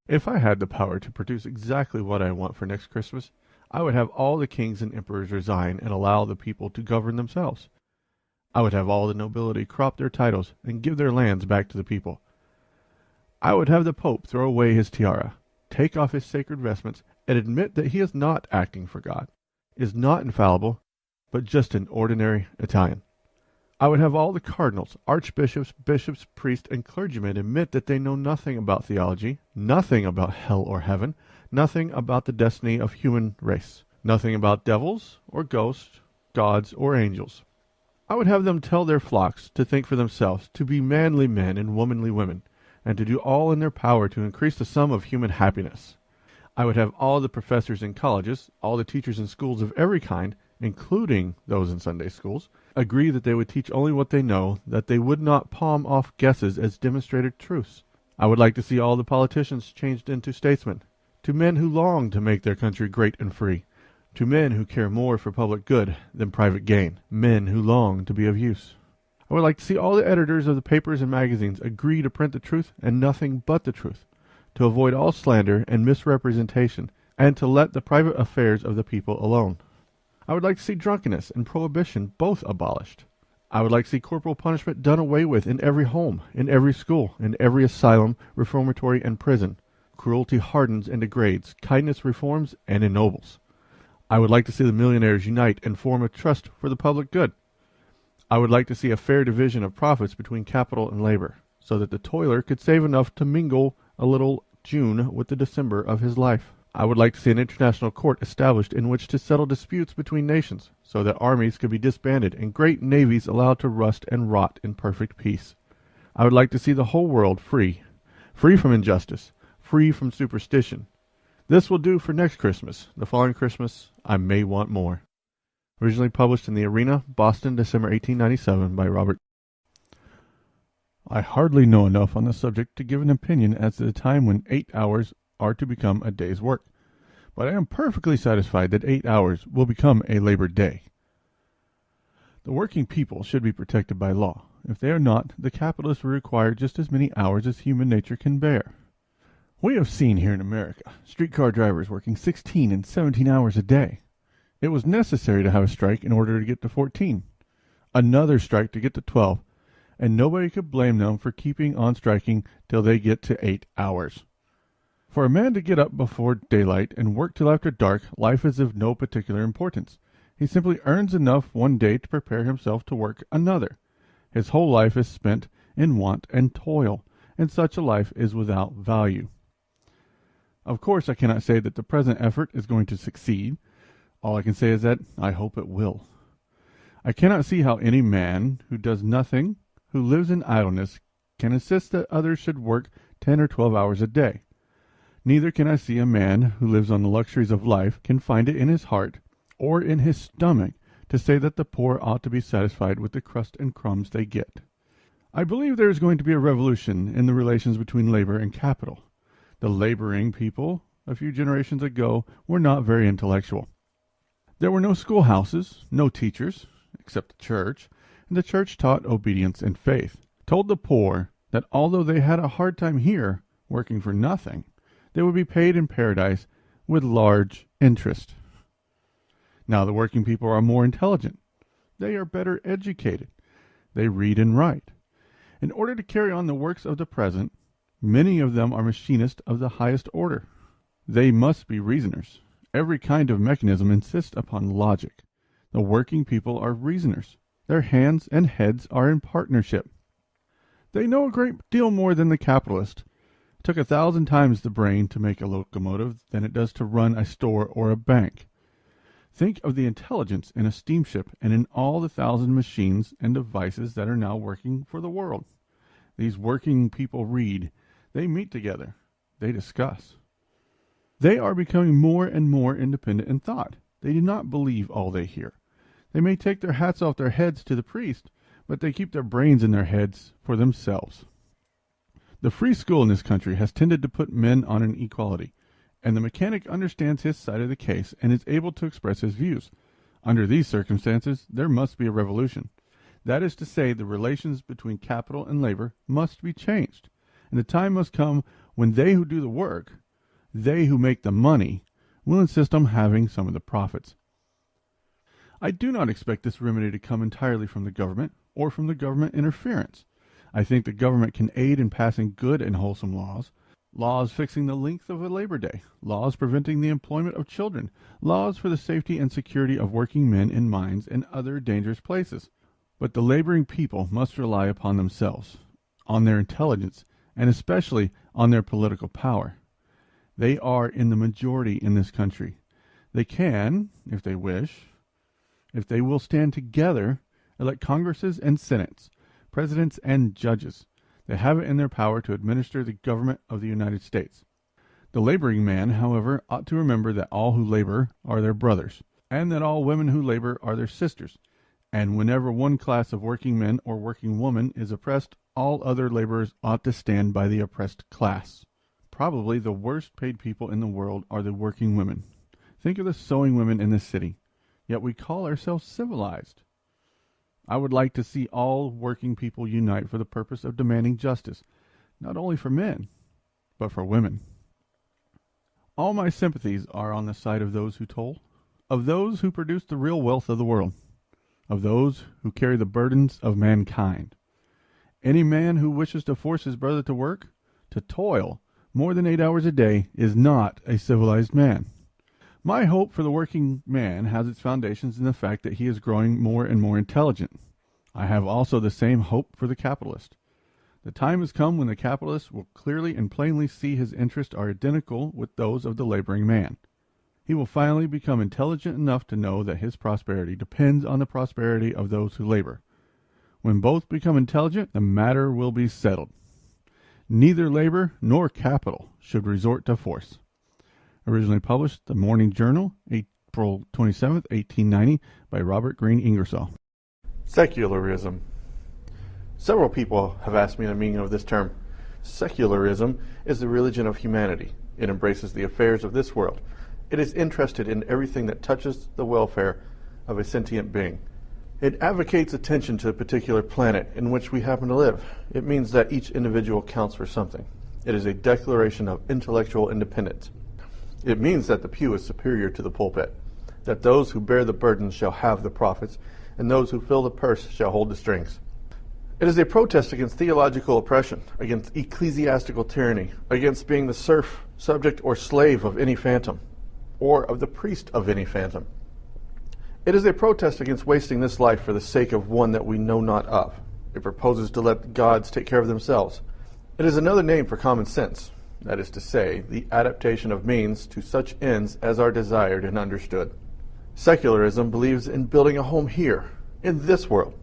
If I had the power to produce exactly what I want for next Christmas, I would have all the kings and emperors resign and allow the people to govern themselves. I would have all the nobility crop their titles and give their lands back to the people. I would have the Pope throw away his tiara, take off his sacred vestments, and admit that he is not acting for God, is not infallible, but just an ordinary Italian. I would have all the cardinals, archbishops, bishops, priests, and clergymen admit that they know nothing about theology, nothing about hell or heaven, nothing about the destiny of human race, nothing about devils or ghosts, gods or angels. I would have them tell their flocks to think for themselves, to be manly men and womanly women, and to do all in their power to increase the sum of human happiness. I would have all the professors in colleges, all the teachers in schools of every kind, including those in Sunday schools, agree that they would teach only what they know, that they would not palm off guesses as demonstrated truths. I would like to see all the politicians changed into statesmen, to men who long to make their country great and free, to men who care more for public good than private gain, men who long to be of use. I would like to see all the editors of the papers and magazines agree to print the truth and nothing but the truth, to avoid all slander and misrepresentation, and to let the private affairs of the people alone. I would like to see drunkenness and prohibition both abolished. I would like to see corporal punishment done away with in every home, in every school, in every asylum, reformatory, and prison. Cruelty hardens and degrades, kindness reforms and ennobles. I would like to see the millionaires unite and form a trust for the public good. I would like to see a fair division of profits between capital and labor, so that the toiler could save enough to mingle a little June with the December of his life. I would like to see an international court established in which to settle disputes between nations, so that armies could be disbanded and great navies allowed to rust and rot in perfect peace. I would like to see the whole world free, free from injustice, free from superstition. This will do for next Christmas. The following Christmas, I may want more. Originally published in the Arena, Boston, December 1897, by Robert. I hardly know enough on the subject to give an opinion as to the time when 8 hours are to become a day's work, but I am perfectly satisfied that 8 hours will become a labor day. The working people should be protected by law. If they are not, the capitalists will require just as many hours as human nature can bear. We have seen here in America streetcar drivers working 16 and 17 hours a day. It was necessary to have a strike in order to get to 14, another strike to get to 12, and nobody could blame them for keeping on striking till they get to 8 hours. For a man to get up before daylight and work till after dark, life is of no particular importance. He simply earns enough one day to prepare himself to work another. His whole life is spent in want and toil, and such a life is without value. Of course, I cannot say that the present effort is going to succeed. All I can say is that I hope it will. I cannot see how any man who does nothing, who lives in idleness, can insist that others should work 10 or 12 hours a day. Neither can I see a man who lives on the luxuries of life can find it in his heart or in his stomach to say that the poor ought to be satisfied with the crust and crumbs they get. I believe there is going to be a revolution in the relations between labor and capital. The laboring people a few generations ago were not very intellectual. There were no schoolhouses, no teachers, except the church, and the church taught obedience and faith, told the poor that although they had a hard time here, working for nothing, they would be paid in paradise with large interest. Now the working people are more intelligent. They are better educated. They read and write. In order to carry on the works of the present, many of them are machinists of the highest order. They must be reasoners. Every kind of mechanism insists upon logic. The working people are reasoners. Their hands and heads are in partnership. They know a great deal more than the capitalist. It took 1,000 times the brain to make a locomotive than it does to run a store or a bank. Think of the intelligence in a steamship and in all the 1,000 machines and devices that are now working for the world. These working people read. They meet together. They discuss. They are becoming more and more independent in thought. They do not believe all they hear. They may take their hats off their heads to the priest, but they keep their brains in their heads for themselves. The free school in this country has tended to put men on an equality, and the mechanic understands his side of the case and is able to express his views. Under these circumstances, there must be a revolution. That is to say, the relations between capital and labor must be changed, and the time must come when they who do the work, they who make the money, will insist on having some of the profits. I do not expect this remedy to come entirely from the government or from the government interference. I think the government can aid in passing good and wholesome laws, laws fixing the length of a labor day, laws preventing the employment of children, laws for the safety and security of working men in mines and other dangerous places. But the laboring people must rely upon themselves, on their intelligence, and especially on their political power. They are in the majority in this country. They can, if they wish, if they will stand together, elect Congresses and Senates, presidents and judges. They have it in their power to administer the government of the United States. The laboring man, however, ought to remember that all who labor are their brothers, and that all women who labor are their sisters. And whenever one class of working men or working woman is oppressed, all other laborers ought to stand by the oppressed class. Probably the worst paid people in the world are the working women. Think of the sewing women in this city. Yet we call ourselves civilized. I would like to see all working people unite for the purpose of demanding justice, not only for men, but for women. All my sympathies are on the side of those who toil, of those who produce the real wealth of the world, of those who carry the burdens of mankind. Any man who wishes to force his brother to work, to toil, more than 8 hours a day, is not a civilized man. My hope for the working man has its foundations in the fact that he is growing more and more intelligent. I have also the same hope for the capitalist. The time has come when the capitalist will clearly and plainly see his interests are identical with those of the laboring man. He will finally become intelligent enough to know that his prosperity depends on the prosperity of those who labor. When both become intelligent, the matter will be settled. Neither labor nor capital should resort to force. Originally published, The Morning Journal, April 27, 1890, by Robert Greene Ingersoll. Secularism. Several people have asked me the meaning of this term. Secularism is the religion of humanity. It embraces the affairs of this world. It is interested in everything that touches the welfare of a sentient being. It advocates attention to a particular planet in which we happen to live. It means that each individual counts for something. It is a declaration of intellectual independence. It means that the pew is superior to the pulpit, that those who bear the burdens shall have the profits, and those who fill the purse shall hold the strings. It is a protest against theological oppression, against ecclesiastical tyranny, against being the serf, subject, or slave of any phantom, or of the priest of any phantom. It is a protest against wasting this life for the sake of one that we know not of. It proposes to let the gods take care of themselves. It is another name for common sense. That is to say, the adaptation of means to such ends as are desired and understood. Secularism believes in building a home here, in this world.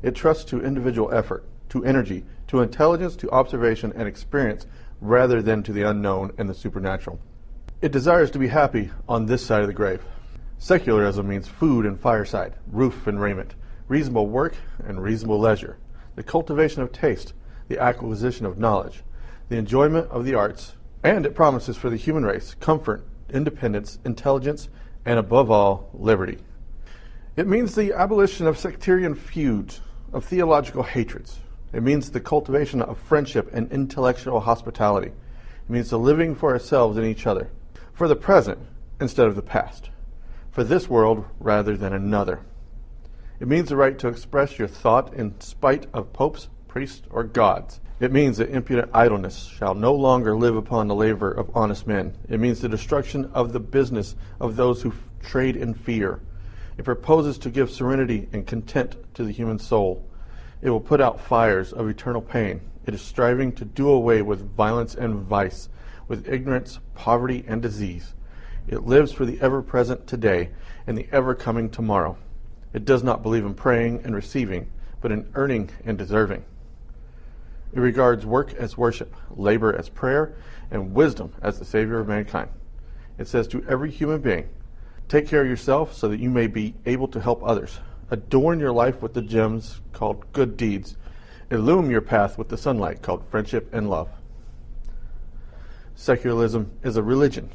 It trusts to individual effort, to energy, to intelligence, to observation and experience, rather than to the unknown and the supernatural. It desires to be happy on this side of the grave. Secularism means food and fireside, roof and raiment, reasonable work and reasonable leisure, the cultivation of taste, the acquisition of knowledge, the enjoyment of the arts, and it promises for the human race comfort, independence, intelligence, and above all, liberty. It means the abolition of sectarian feuds, of theological hatreds. It means the cultivation of friendship and intellectual hospitality. It means the living for ourselves and each other, for the present instead of the past, for this world rather than another. It means the right to express your thought in spite of popes, priests, or gods. It means that impudent idleness shall no longer live upon the labor of honest men. It means the destruction of the business of those who trade in fear. It proposes to give serenity and content to the human soul. It will put out fires of eternal pain. It is striving to do away with violence and vice, with ignorance, poverty, and disease. It lives for the ever-present today and the ever-coming tomorrow. It does not believe in praying and receiving, but in earning and deserving. It regards work as worship, labor as prayer, and wisdom as the Savior of mankind. It says to every human being, take care of yourself so that you may be able to help others. Adorn your life with the gems called good deeds. Illumine your path with the sunlight called friendship and love. Secularism is a religion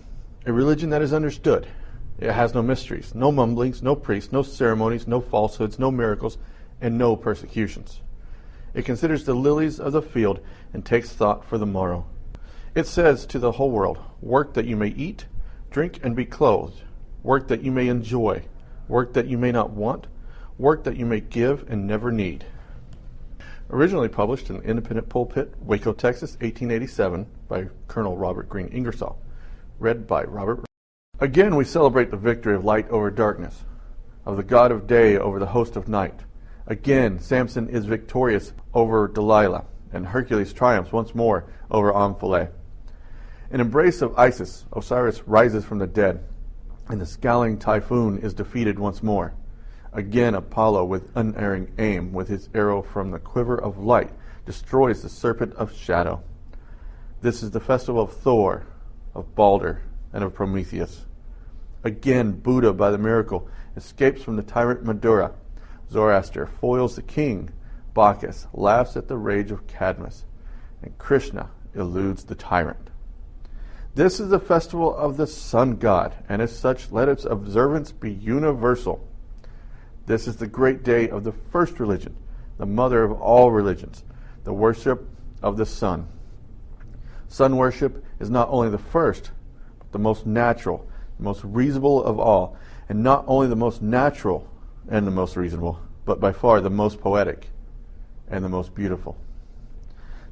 that is understood. It has no mysteries, no mumblings, no priests, no ceremonies, no falsehoods, no miracles, and no persecutions. It considers the lilies of the field and takes thought for the morrow. It says to the whole world, work that you may eat, drink, and be clothed, work that you may enjoy, work that you may not want, work that you may give and never need. Originally published in Independent Pulpit, Waco, Texas, 1887, by Colonel Robert Green Ingersoll. Read by Robert. Again we celebrate the victory of light over darkness, of the God of day over the host of night. Again Samson is victorious over Delilah, and Hercules triumphs once more over Omphale. In embrace of Isis, Osiris rises from the dead, and the scowling typhoon is defeated once more. Again Apollo, with unerring aim, with his arrow from the quiver of light, destroys the serpent of shadow. This is the festival of Thor, of Balder, and of Prometheus. Again Buddha, by the miracle, escapes from the tyrant Madura. Zoroaster foils the king. Bacchus laughs at the rage of Cadmus, and Krishna eludes the tyrant. This is the festival of the sun god, and as such let its observance be universal. This is the great day of the first religion, the mother of all religions, the worship of the sun. Sun worship is not only the first, but the most natural, the most reasonable of all, and not only the most natural and the most reasonable, but by far the most poetic and the most beautiful.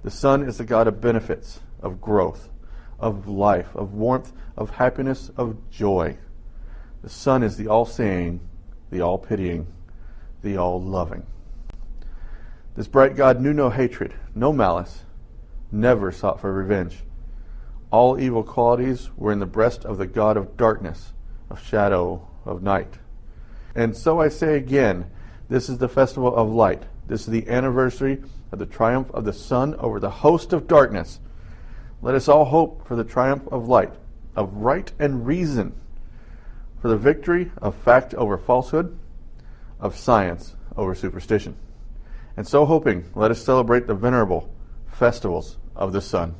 The sun is the god of benefits, of growth, of life, of warmth, of happiness, of joy. The sun is the all-seeing, the all-pitying, the all-loving. This bright god knew no hatred, no malice, never sought for revenge. All evil qualities were in the breast of the god of darkness, of shadow, of night. And so I say again, this is the festival of light. This is the anniversary of the triumph of the sun over the host of darkness. Let us all hope for the triumph of light, of right and reason, for the victory of fact over falsehood, of science over superstition. And so hoping, let us celebrate the venerable festivals of the sun.